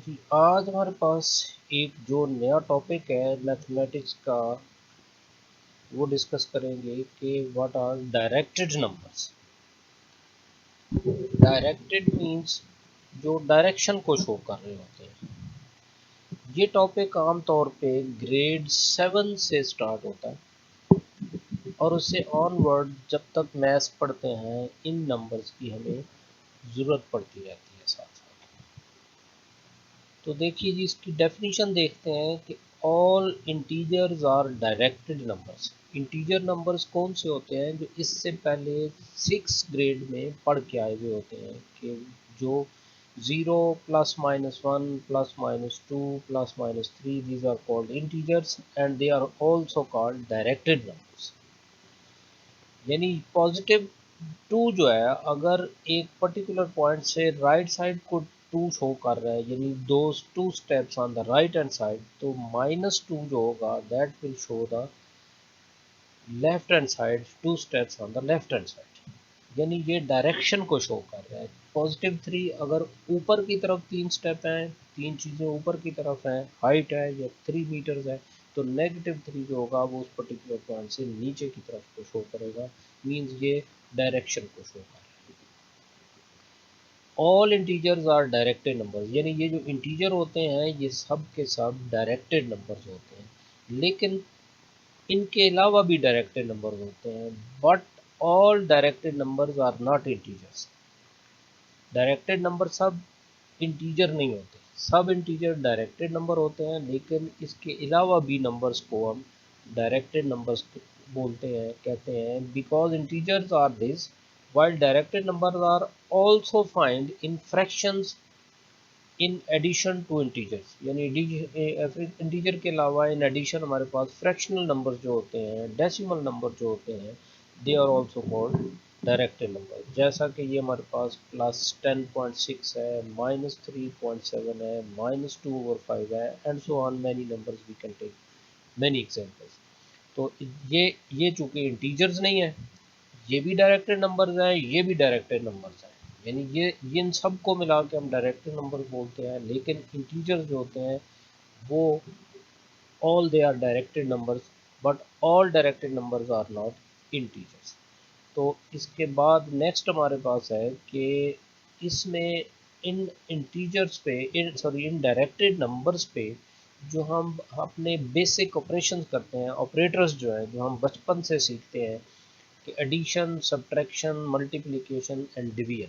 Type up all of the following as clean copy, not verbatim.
जी आज हमारे पास एक जो नया टॉपिक है मैथमेटिक्स का वो डिस्कस करेंगे कि what are directed numbers. Directed means जो डायरेक्शन को शो कर रहे होते हैं। ये टॉपिक आमतौर पे ग्रेड 7 से स्टार्ट होता है और उससे ऑनवर्ड जब तक मैथ्स पढ़ते हैं इन नंबर्स की हमें ज़रूरत पड़ती रहती है साथ साथ। तो देखिए जी इसकी डेफिनेशन देखते हैं कि all integers are directed numbers. Integer numbers कौन से होते हैं जो इससे पहले 6 ग्रेड में पढ़ के आए हुए होते हैं कि जो 0 plus minus 1 plus minus 2 plus minus 3 these are called integers and they are also called directed numbers. यानी पॉजिटिव 2 जो है अगर एक पर्टिकुलर पॉइंट से राइट साइड को 2 शो कर रहा है यानी those 2 steps on the right hand side तो -2 जो होगा that will show the left hand side 2 steps on the left hand side. यानी ये डायरेक्शन को शो कर रहा है। पॉजिटिव 3 अगर ऊपर की तरफ 3 स्टेप हैं, 3 चीज़ें ऊपर की तरफ हैं, हाइट है या 3 मीटर्स है, तो नेगेटिव 3 जो होगा वो उस पर्टिकुलर पॉइंट से नीचे की तरफ को शो करेगा। मीन्स ये डायरेक्शन को शो कर रहा है। All integers are directed numbers, यानी ये जो इंटीजर होते हैं ये सब के सब डायरेक्टेड नंबर्स होते हैं। लेकिन इनके अलावा भी डायरेक्टेड नंबर्स होते हैं, but all directed numbers are not integers. Directed number सब इंटीजर नहीं होते, सब इंटीजर डायरेक्टेड नंबर होते हैं, लेकिन इसके अलावा भी नंबर्स को हम डायरेक्टेड नंबर्स बोलते हैं, कहते हैं, because integers are this while directed numbers are also find in fractions in addition to integers। यानी इंटीजर के अलावा इन एडिशन हमारे पास फ्रैक्शनल नंबर जो होते हैं, डेसिमल नंबर जो होते हैं, they are also called directed number. जैसा कि ये हमारे पास प्लस 10.6 है, -3.7 है, -2/5 है, and so on many numbers we can take many examples. तो ये चूंकि इंटीजर्स नहीं है, ये भी डायरेक्टेड नंबर्स हैं, ये भी डायरेक्टेड नंबर्स हैं, यानी ये इन सब को मिला के हम डायरेक्टेड नंबर बोलते हैं। लेकिन इंटीजर्स जो होते हैं वो all they are directed numbers, but all directed numbers are not integers. तो इसके बाद नेक्स्ट हमारे पास है कि इसमें इन इंटीजर्स पे इन डायरेक्टेड नंबर्स पे जो हम अपने बेसिक ऑपरेशंस करते हैं, ऑपरेटर्स जो हैं जो हम बचपन से सीखते हैं कि addition, subtraction, multiplication and division,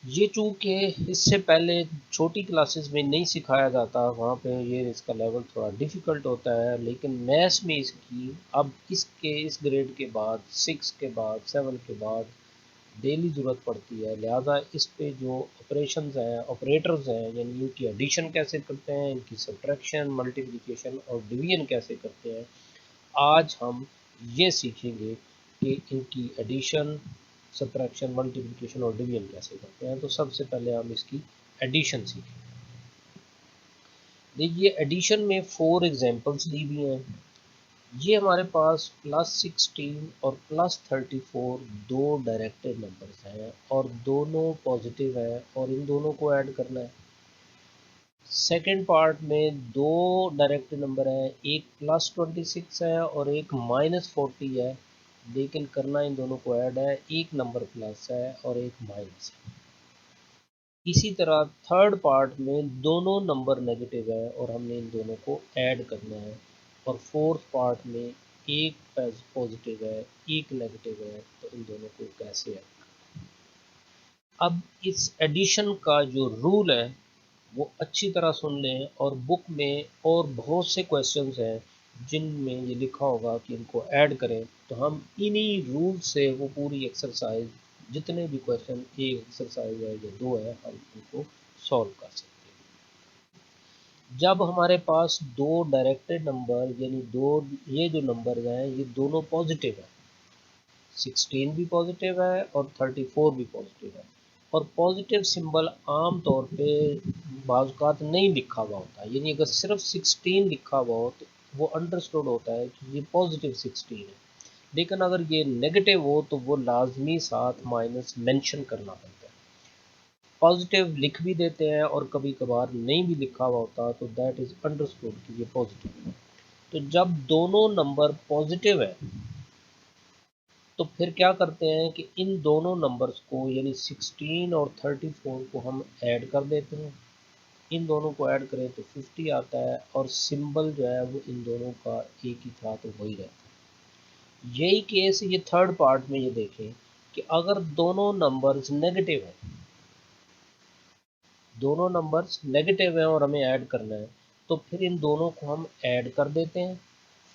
ये चूँकि इससे पहले छोटी क्लासेस में नहीं सिखाया जाता, वहाँ पे ये इसका लेवल थोड़ा डिफ़िकल्ट होता है, लेकिन मैथ्स में इसकी अब इस ग्रेड के बाद 6 के बाद 7 के बाद डेली ज़रूरत पड़ती है। लिहाजा इस पे जो ऑपरेशंस हैं, ऑपरेटर्स हैं, यानी इनकी एडिशन कैसे करते हैं, इनकी सब्ट्रैक्शन, मल्टीप्लिकेशन और डिवीजन कैसे करते हैं, आज हम ये सीखेंगे कि इनकी एडिशन, सब्ट्रैक्शन, मल्टीप्लिकेशन और डिवीजन कैसे करते हैं। तो सबसे पहले हम इसकी एडिशन सीखेंगे। देखिए एडिशन में 4 एग्जांपल्स दी हुई हैं। ये हमारे पास +16 और +34 दो डायरेक्टेड नंबर्स हैं और दोनों पॉजिटिव है और इन दोनों को ऐड करना है। सेकेंड पार्ट में दो डायरेक्टेड नंबर हैं, एक +26 है और एक -40 है, लेकिन करना इन दोनों को ऐड है। एक नंबर प्लस है और एक माइनस है। इसी तरह थर्ड पार्ट में दोनों नंबर नेगेटिव है और हमने इन दोनों को ऐड करना है। और फोर्थ पार्ट में एक पॉजिटिव है, एक नेगेटिव है, तो इन दोनों को कैसे ऐड करना है। अब इस एडिशन का जो रूल है वो अच्छी तरह सुन लें, और बुक में और बहुत से क्वेश्चंस हैं जिनमें ये लिखा होगा कि इनको ऐड करें, तो हम इन्हीं रूल से वो पूरी एक्सरसाइज, जितने भी क्वेश्चन, एक एक्सरसाइज है या दो है, हम इनको सॉल्व कर सकते हैं। जब हमारे पास दो डायरेक्टेड नंबर यानी दो ये जो नंबर हैं ये दोनों पॉजिटिव है, 16 भी पॉजिटिव है और 34 भी पॉजिटिव है, और पॉजिटिव सिंबल आम तौर पे बाज़ात नहीं लिखा हुआ होता है, यानी अगर सिर्फ 16 लिखा हुआ हो तो वो अंडरस्टूड होता है कि ये पॉजिटिव 16 है, लेकिन अगर ये नेगेटिव हो तो वो लाजमी साथ माइनस मेंशन करना पड़ता है। पॉजिटिव लिख भी देते हैं और कभी कभार नहीं भी लिखा हुआ होता तो दैट इज अंडरस्टूड कि ये पॉजिटिव है। तो जब दोनों नंबर पॉजिटिव है तो फिर क्या करते हैं कि इन दोनों नंबर्स को यानी 16 और 34 को हम ऐड कर देते हैं। इन दोनों को ऐड करें तो 50 आता है और सिंबल जो है वो इन दोनों का एक ही था तो वही रहता है। यही केस ये थर्ड पार्ट में ये देखें कि अगर दोनों नंबर्स नेगेटिव हैं, दोनों नंबर्स नेगेटिव हैं और हमें ऐड करना है तो फिर इन दोनों को हम ऐड कर देते हैं।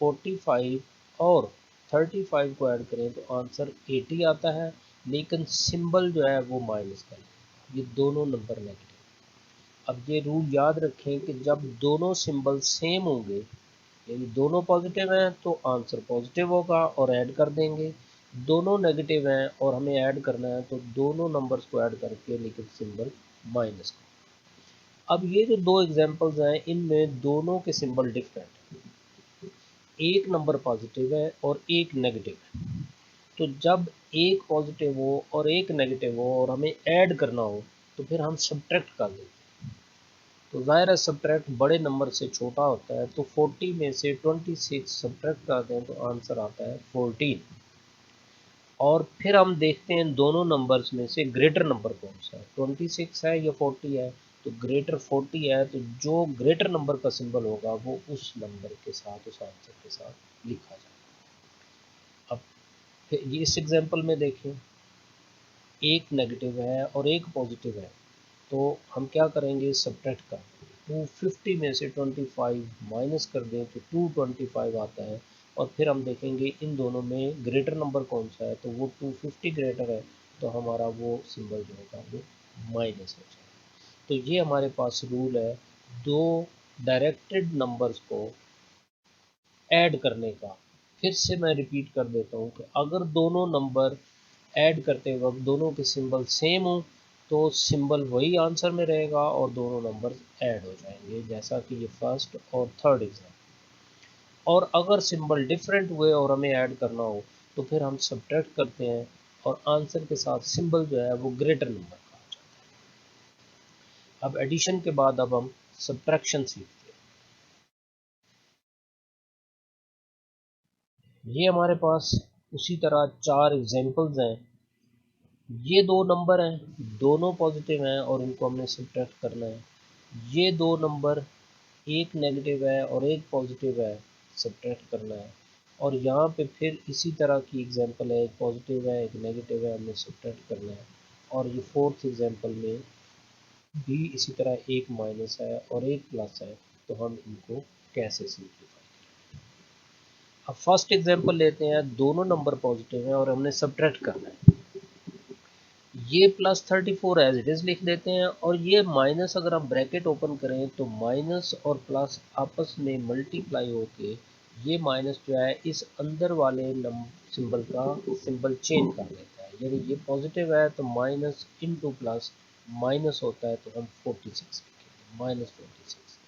45 और 35 को ऐड करें तो आंसर 80 आता है, लेकिन सिंबल जो है वो माइनस का है, ये दोनों नंबर नेगेटिव। अब ये रूल याद रखें कि जब दोनों सिंबल सेम होंगे यानी दोनों पॉजिटिव हैं तो आंसर पॉजिटिव होगा और ऐड कर देंगे, दोनों नेगेटिव हैं और हमें ऐड करना है तो दोनों नंबर्स को ऐड करके लेकिन सिंबल माइनस का। अब ये जो दो एग्जांपल्स हैं इनमें दोनों के सिंबल डिफरेंट हैं, एक नंबर पॉजिटिव है और एक नेगेटिव है। तो जब एक पॉजिटिव हो और एक नेगेटिव हो और हमें ऐड करना हो तो फिर हम सब्ट्रैक्ट कर देते हैं। तो ज़ाहिर है सब्ट्रैक्ट बड़े नंबर से छोटा होता है, तो 40 में से 26 सब्ट्रैक्ट करते हैं तो आंसर आता है 14। और फिर हम देखते हैं दोनों नंबर्स में से ग्रेटर नंबर कौन सा है, 26 है या 40 है। तो ग्रेटर 40 है तो जो ग्रेटर नंबर का सिंबल होगा वो उस नंबर के साथ उस आंसर के साथ लिखा जाएगा। अब फिर ये इस एग्जांपल में देखें, एक नेगेटिव है और एक पॉजिटिव है तो हम क्या करेंगे, सब्ट्रैक्ट कर 250 में से 25 माइनस कर दें तो 225 आता है। और फिर हम देखेंगे इन दोनों में ग्रेटर नंबर कौन सा है तो वो 250 ग्रेटर है तो हमारा वो सिंबल जो होगा वो माइनस हो जाएगा। तो ये हमारे पास रूल है दो डायरेक्टेड नंबर्स को ऐड करने का। फिर से मैं रिपीट कर देता हूँ कि अगर दोनों नंबर ऐड करते वक्त दोनों के सिंबल सेम हो तो सिंबल वही आंसर में रहेगा और दोनों नंबर ऐड हो जाएंगे, जैसा कि ये फर्स्ट और थर्ड एग्जाम्पल। और अगर सिंबल डिफरेंट हुए और हमें ऐड करना हो तो फिर हम सब्ट्रैक्ट करते हैं और आंसर के साथ सिंबल जो है वो ग्रेटर नंबर का हो जाता है। अब एडिशन के बाद अब हम सब्ट्रैक्शन सीखते हैं। ये हमारे पास उसी तरह चार एग्जाम्पल्स हैं। ये दो नंबर हैं, दोनों पॉजिटिव हैं और इनको हमने सब्ट्रैक्ट करना है। ये दो नंबर, एक नेगेटिव है और एक पॉजिटिव है, सब्ट्रैक्ट करना है। और यहाँ पे फिर इसी तरह की एग्जांपल है, एक पॉजिटिव है एक नेगेटिव है, हमने सब्ट्रैक्ट करना है। और ये फोर्थ एग्जांपल में भी इसी तरह एक माइनस है और एक प्लस है, तो हम इनको कैसे सिंप्लीफाई। अब फर्स्ट एग्जांपल लेते हैं, दोनों नंबर पॉजिटिव हैं और हमने सब्ट्रैक्ट करना है। ये प्लस 34 एज इट इज़ लिख देते हैं और ये माइनस अगर हम ब्रैकेट ओपन करें तो माइनस और प्लस आपस में मल्टीप्लाई होके ये माइनस जो है इस अंदर वाले सिंबल का सिंबल चेंज कर देता है। यानी ये पॉजिटिव है तो माइनस इंटू प्लस माइनस होता है तो हम 46 लिखेंगे, -46।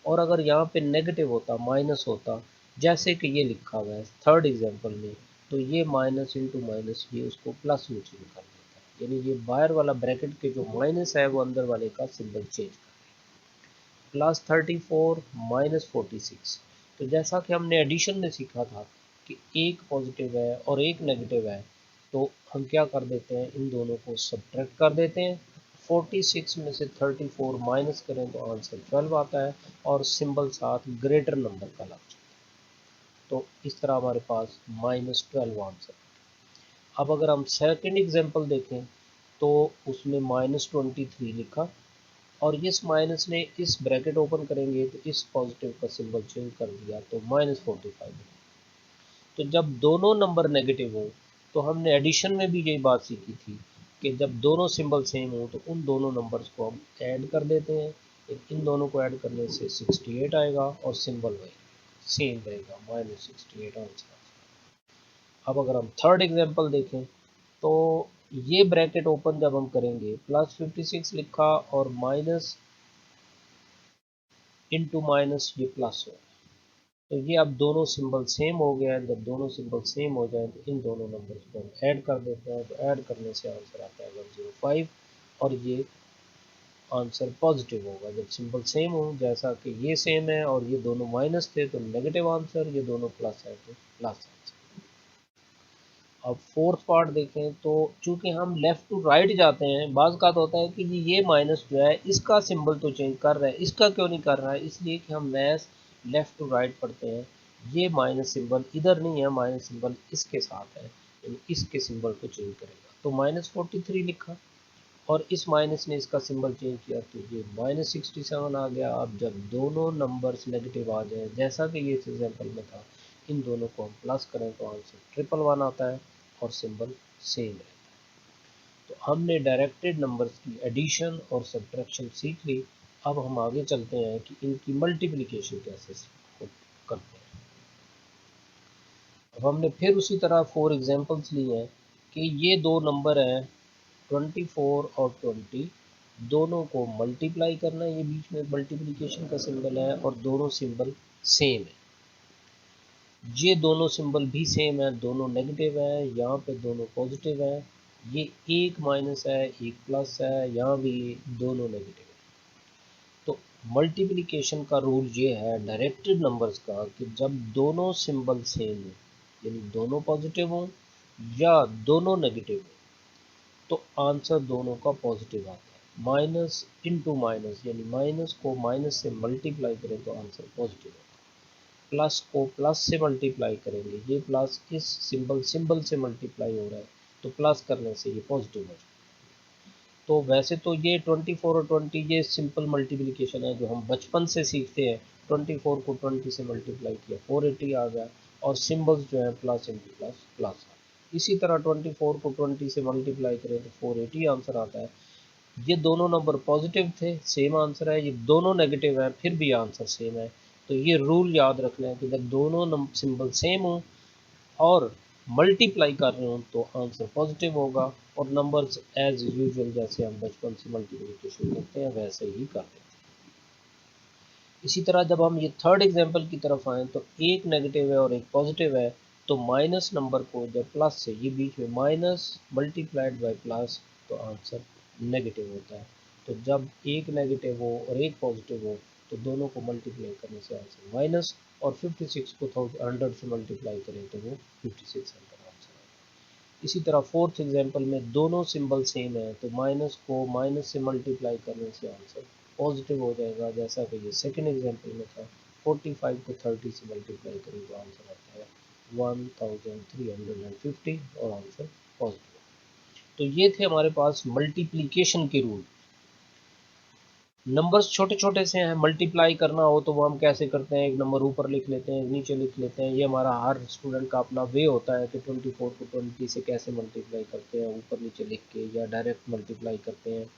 और अगर यहाँ पे नेगेटिव होता माइनस होता जैसे कि ये लिखा हुआ है थर्ड एग्जाम्पल में, तो ये माइनस इंटू माइनस ये उसको प्लस में चेंज कर देता है। यानी ये बाहर वाला ब्रैकेट के जो माइनस है वो अंदर वाले का सिंबल चेंज कर प्लस 34 -46। तो जैसा कि हमने एडिशन में सीखा था कि एक पॉजिटिव है और एक नेगेटिव है तो हम क्या कर देते हैं, इन दोनों को सब्ट्रैक्ट कर देते हैं। 46 में से 34 माइनस करें तो आंसर 12 आता है और सिंबल साथ ग्रेटर नंबर का लग जाता है। तो इस तरह हमारे पास -12 आंसर। अब अगर हम सेकंड एग्जांपल देखें तो उसमें -23 लिखा और इस माइनस ने इस ब्रैकेट ओपन करेंगे तो इस पॉजिटिव का सिंबल चेंज कर दिया तो -45। तो जब दोनों नंबर नेगेटिव हो तो हमने एडिशन में भी यही बात सीखी थी कि जब दोनों सिंबल सेम हो तो उन दोनों नंबर्स को हम ऐड कर देते हैं। इन दोनों को ऐड करने से 68 आएगा और सिंबल वही सेम रहेगा, -68 आंसर। अब अगर हम थर्ड एग्जांपल देखें तो ये ब्रैकेट ओपन जब हम करेंगे +56 लिखा और माइनस इंटू माइनस ये प्लस हो, तो ये अब दोनों सिंबल सेम हो गया है। जब दोनों सिंबल सेम हो जाए तो इन दोनों नंबर्स को हम ऐड कर देते हैं, तो ऐड करने से आंसर आता है 105 और ये आंसर पॉजिटिव होगा। जब सिंबल सेम हो, जैसा कि ये सेम है और ये दोनों माइनस थे तो नेगेटिव आंसर, ये दोनों प्लस है तो प्लस आंसर। अब फोर्थ पार्ट देखें तो चूंकि हम लेफ्ट टू राइट जाते हैं, बाज़ का तो होता है कि ये माइनस जो है इसका सिंबल तो चेंज कर रहा है, इसका क्यों नहीं कर रहा है, इसलिए कि हम मैथ लेफ्ट टू राइट पढ़ते हैं। ये माइनस सिंबल इधर नहीं है, माइनस सिंबल इसके साथ है, यानी इसके सिंबल को चेंज करेगा। तो -43 लिखा और इस माइनस ने इसका सिंबल चेंज किया तो ये -67 आ गया। अब जब दोनों नंबर्स नेगेटिव आ जाए, जैसा कि ये इस एग्जाम्पल में था, इन दोनों को हम प्लस करें तो आंसर 111 आता है और सिंबल सेम है। तो हमने डायरेक्टेड नंबर्स की एडिशन और सब्ट्रैक्शन सीख ली। अब हम आगे चलते हैं कि इनकी मल्टीप्लिकेशन कैसे करते हैं। अब हमने फिर उसी तरह 4 एग्जांपल्स लिए हैं कि ये दो नंबर हैं 24 और 20, दोनों को मल्टीप्लाई करना है, ये बीच में मल्टीप्लिकेशन का सिंबल है और दोनों सिंबल सेम है। ये दोनों सिंबल भी सेम है, दोनों नेगेटिव है, यहाँ पे दोनों पॉजिटिव है। ये एक माइनस है, एक प्लस है, यहाँ भी दोनों नेगेटिव है। तो मल्टीप्लिकेशन का रूल ये है डायरेक्टेड नंबर्स का कि जब दोनों सिंबल सेम हो, यानी दोनों पॉजिटिव हो या दोनों नेगेटिव हो, तो आंसर दोनों का पॉजिटिव आता है। माइनस इंटू माइनस, यानी माइनस को माइनस से मल्टीप्लाई करें तो आंसर पॉजिटिव आता है। प्लस को प्लस से मल्टीप्लाई करेंगे, ये प्लस इस सिंबल से मल्टीप्लाई हो रहा है तो प्लस करने से ये पॉजिटिव हो जाए। तो वैसे तो ये 24 और 20 ये सिंपल मल्टीप्लिकेशन है जो हम बचपन से सीखते हैं। 24 को 20 से मल्टीप्लाई किया 480 आ गया और सिंबल्स जो है प्लस इंटू प्लस प्लस। इसी तरह 24 को 20 से मल्टीप्लाई करें तो 480 आंसर आता है। ये दोनों नंबर पॉजिटिव थे, सेम आंसर है। ये दोनों नेगेटिव हैं, फिर भी आंसर सेम है। तो ये रूल याद रखना है कि जब दोनों सिंबल सेम हो और मल्टीप्लाई कर रहे हो तो आंसर पॉजिटिव होगा और नंबर्स एज यूजुअल जैसे हम बचपन से मल्टीप्लिकेशन करते हैं वैसे ही कर देते हैं। इसी तरह जब हम ये थर्ड एग्जांपल की तरफ आएँ तो एक नेगेटिव है और एक पॉजिटिव है, तो माइनस नंबर को जब प्लस से, ये बीच में माइनस मल्टीप्लाइड बाय प्लस, तो आंसर नेगेटिव होता है। तो जब एक नेगेटिव हो और एक पॉजिटिव हो तो दोनों को मल्टीप्लाई करने से आंसर माइनस, और 56 को 100 से मल्टीप्लाई करें तो वो 56 आंसर आता है। इसी तरह फोर्थ एग्जांपल में दोनों सिंबल सेम है तो माइनस को माइनस से मल्टीप्लाई करने से आंसर पॉजिटिव हो जाएगा, जैसा कि ये सेकंड एग्जांपल में था। 45 को 30 से मल्टीप्लाई करें तो आंसर आता है 1350 और आंसर पॉजिटिव। तो ये थे हमारे पास मल्टीप्लिकेशन के रूल। नंबर्स छोटे छोटे से हैं, मल्टीप्लाई करना हो तो वो हम कैसे करते हैं, एक नंबर ऊपर लिख लेते हैं, नीचे लिख लेते हैं। ये हमारा हर स्टूडेंट का अपना वे होता है कि 24 को 20 से कैसे मल्टीप्लाई करते हैं, ऊपर नीचे लिख के या डायरेक्ट मल्टीप्लाई करते हैं।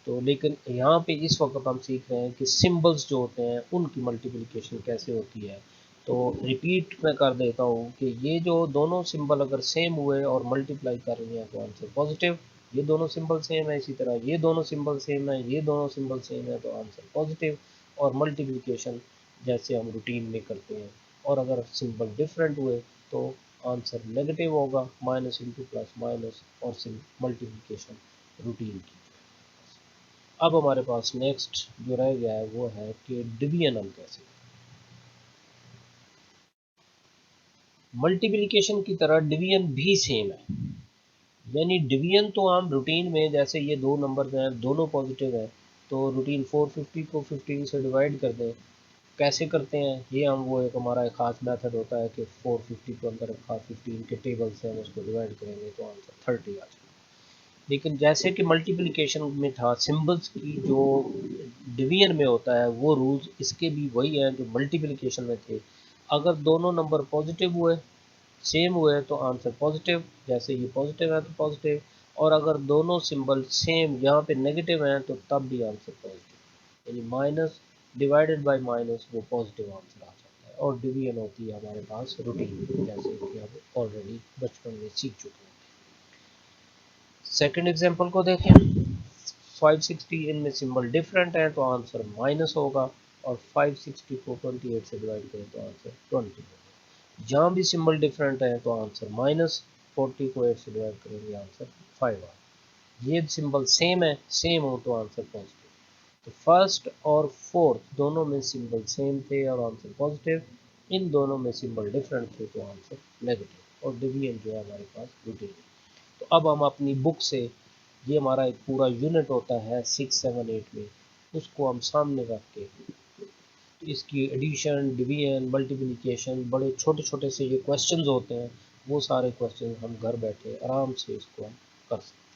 तो लेकिन यहाँ पे इस वक्त हम सीख रहे हैं कि सिंबल्स जो होते हैं उनकी मल्टीप्लिकेशन कैसे होती है। तो रिपीट मैं कर देता हूँ कि ये जो दोनों सिंबल अगर सेम हुए और मल्टीप्लाई कर रही हैं तो आंसर पॉजिटिव। ये दोनों सिंबल सेम है, इसी तरह ये दोनों सिंबल सेम है, ये दोनों सिंबल सेम है तो आंसर पॉजिटिव। और मल्टीप्लिकेशन जैसे हम रूटीन में करते हैं, और अगर सिंबल डिफरेंट हुए तो आंसर नेगेटिव होगा, माइनस इंटू प्लस माइनस, और मल्टीप्लिकेशन रूटीन की। अब हमारे पास नेक्स्ट जो रह गया है वो है कि डिवीजन हम कैसे। मल्टीप्लिकेशन की तरह डिवीजन भी सेम है, यानी डिवीजन तो हम रूटीन में, जैसे ये दो नंबर हैं दोनों पॉजिटिव है तो रूटीन 450 को 15 से डिवाइड कर दें। कैसे करते हैं ये हम, वो एक हमारा एक खास मेथड होता है कि 450 को अंदर रखा 15 के टेबल से हम उसको डिवाइड करेंगे तो आंसर 30 आ जाएगा। लेकिन जैसे कि मल्टीप्लिकेशन में था, सिंबल्स की जो डिवीजन में होता है वो रूल्स इसके भी वही हैं जो मल्टीप्लिकेशन में थे। अगर दोनों नंबर पॉजिटिव हुए, सेम हुए तो आंसर पॉजिटिव, जैसे ये पॉजिटिव है तो पॉजिटिव। और अगर दोनों सिंबल सेम यहाँ पे नेगेटिव हैं तो तब भी आंसर पॉजिटिव, यानी माइनस डिवाइडेड बाय माइनस वो पॉजिटिव आंसर आ जाता है। और डिवीजन होती है हमारे पास रूटीन, जैसे कि हम ऑलरेडी बचपन में सीख चुके हैं। सेकंड एग्जांपल को देखें। 560 इनमें सिंबल डिफरेंट है तो आंसर माइनस होगा, और 560 को 28 से डिवाइड करें तो आंसर 20 होगा। जहाँ भी सिंबल डिफरेंट है तो आंसर माइनस, 40 को 8 से डिवाइड करेंगे आंसर 5 आएगा। ये सिंबल सेम है, सेम हो तो आंसर पॉजिटिव। तो फर्स्ट और फोर्थ दोनों में सिंबल सेम थे और आंसर पॉजिटिव, इन दोनों में सिंबल डिफरेंट थे तो आंसर नेगेटिव, और डिवीजन जो है हमारे पास रूटीन। तो अब हम अपनी बुक से, ये हमारा एक पूरा यूनिट होता है 6, 7, 8 में, उसको हम सामने रख के इसकी एडिशन, डिवीजन, मल्टीप्लिकेशन, बड़े छोटे छोटे से ये क्वेश्चंस होते हैं, वो सारे क्वेश्चन हम घर बैठे आराम से इसको हम कर सकते हैं।